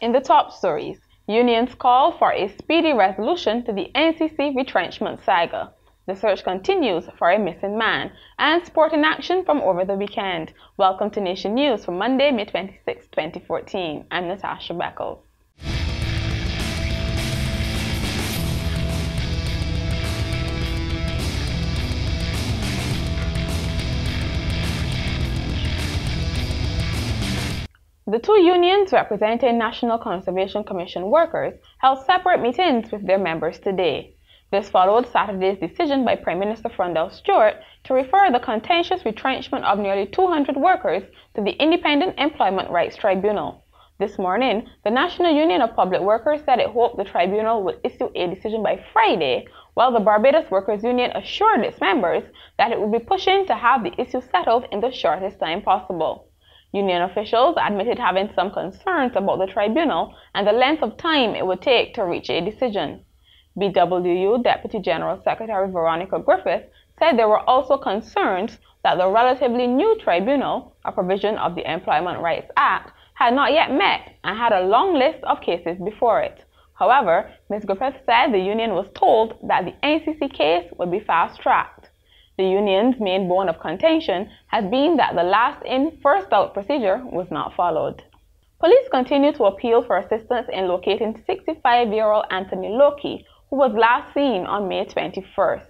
In the top stories, unions call for a speedy resolution to the NCC retrenchment saga. The search continues for a missing man, and sport in action from over the weekend. Welcome to Nation News for Monday, May 26, 2014. I'm Natasha Beckles. The two unions representing National Conservation Commission workers held separate meetings with their members today. This followed Saturday's decision by Prime Minister Frondell Stewart to refer the contentious retrenchment of nearly 200 workers to the Independent Employment Rights Tribunal. This morning, the National Union of Public Workers said it hoped the tribunal would issue a decision by Friday, while the Barbados Workers Union assured its members that it would be pushing to have the issue settled in the shortest time possible. Union officials admitted having some concerns about the tribunal and the length of time it would take to reach a decision. BWU Deputy General Secretary Veronica Griffith said there were also concerns that the relatively new tribunal, a provision of the Employment Rights Act, had not yet met and had a long list of cases before it. However, Ms. Griffith said the union was told that the NCC case would be fast-tracked. The union's main bone of contention has been that the last-in, first-out procedure was not followed. Police continue to appeal for assistance in locating 65-year-old Anthony Loki, who was last seen on May 21st.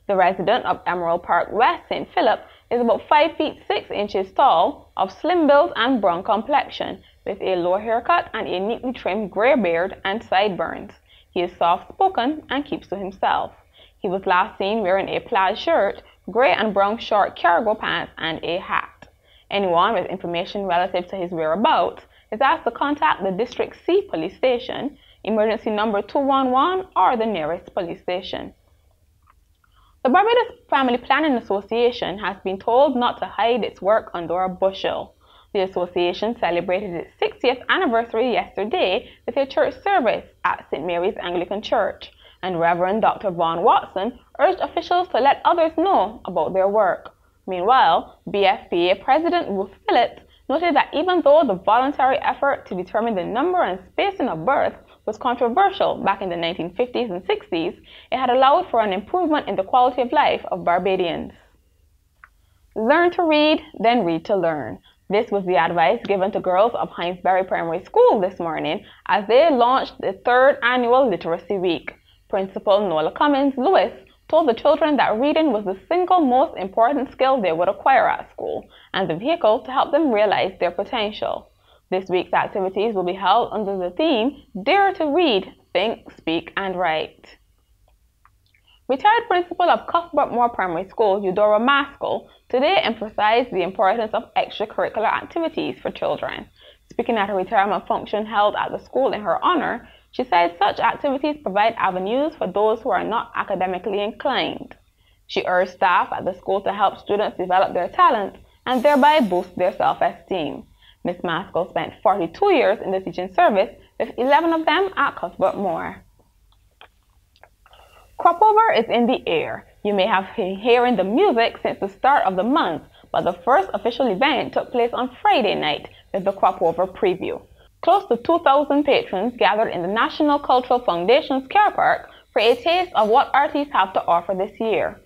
The resident of Emerald Park West, St. Philip, is about 5 feet 6 inches tall, of slim build and brown complexion, with a low haircut and a neatly trimmed gray beard and sideburns. He is soft-spoken and keeps to himself. He was last seen wearing a plaid shirt, gray and brown short cargo pants, and a hat. Anyone with information relative to his whereabouts is asked to contact the District C police station, emergency number 211, or the nearest police station. The Barbados Family Planning Association has been told not to hide its work under a bushel. The association celebrated its 60th anniversary yesterday with a church service at St. Mary's Anglican Church, and Reverend Dr. Vaughn Watson urged officials to let others know about their work. Meanwhile, BFPA President Ruth Phillips noted that even though the voluntary effort to determine the number and spacing of births was controversial back in the 1950s and 60s, it had allowed for an improvement in the quality of life of Barbadians. Learn to read, then read to learn. This was the advice given to girls of Hinesbury Primary School this morning as they launched the third annual Literacy Week. Principal Nola Cummins Lewis told the children that reading was the single most important skill they would acquire at school and the vehicle to help them realize their potential. This week's activities will be held under the theme Dare to Read, Think, Speak, and Write. Retired principal of Cuthbert Moore Primary School, Eudora Maskell, today emphasized the importance of extracurricular activities for children. Speaking at a retirement function held at the school in her honor, she said such activities provide avenues for those who are not academically inclined. She urged staff at the school to help students develop their talents and thereby boost their self-esteem. Ms. Maskell spent 42 years in the teaching service, with 11 of them at Cuthbert Moore. Cropover is in the air. You may have been hearing the music since the start of the month, but the first official event took place on Friday night with the Cropover preview. Close to 2,000 patrons gathered in the National Cultural Foundation's car park for a taste of what artists have to offer this year.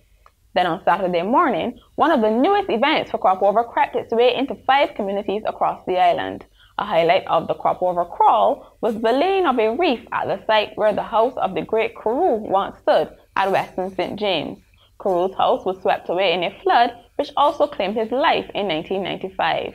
Then on Saturday morning, one of the newest events for Cropover crept its way into 5 communities across the island. A highlight of the Cropover crawl was the laying of a reef at the site where the house of the great Carew once stood at Weston St. James. Carew's house was swept away in a flood, which also claimed his life in 1995.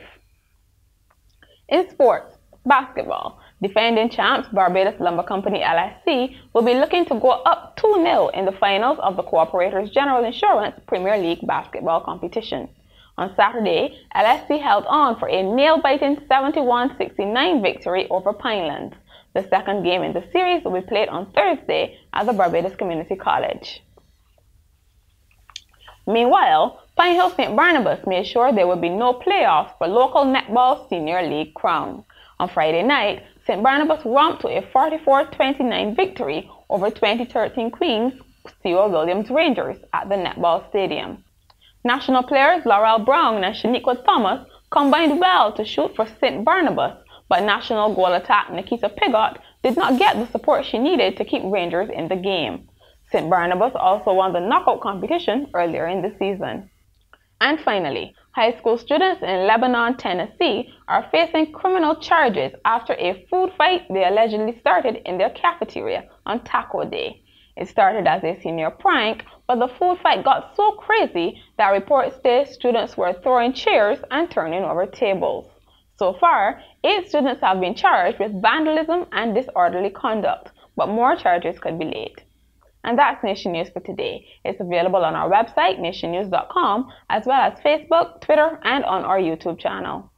In sports, basketball. Defending champs Barbados Lumber Company LSC will be looking to go up 2-0 in the finals of the Cooperators General Insurance Premier League basketball competition. On Saturday, LSC held on for a nail-biting 71-69 victory over Pinelands. The second game in the series will be played on Thursday at the Barbados Community College. Meanwhile, Pine Hill St. Barnabas made sure there would be no playoffs for local netball Senior League crown. On Friday night, St. Barnabas romped to a 44-29 victory over 2013 Queens C.O. Williams Rangers at the netball stadium. National players Laurel Brown and Shaniqua Thomas combined well to shoot for St. Barnabas, but national goal attack Nikita Piggott did not get the support she needed to keep Rangers in the game. St. Barnabas also won the knockout competition earlier in the season. And finally, high school students in Lebanon, Tennessee are facing criminal charges after a food fight they allegedly started in their cafeteria on Taco Day. It started as a senior prank, but the food fight got so crazy that reports say students were throwing chairs and turning over tables. So far, 8 students have been charged with vandalism and disorderly conduct, but more charges could be laid. And that's Nation News for today. It's available on our website, nationnews.com, as well as Facebook, Twitter, and on our YouTube channel.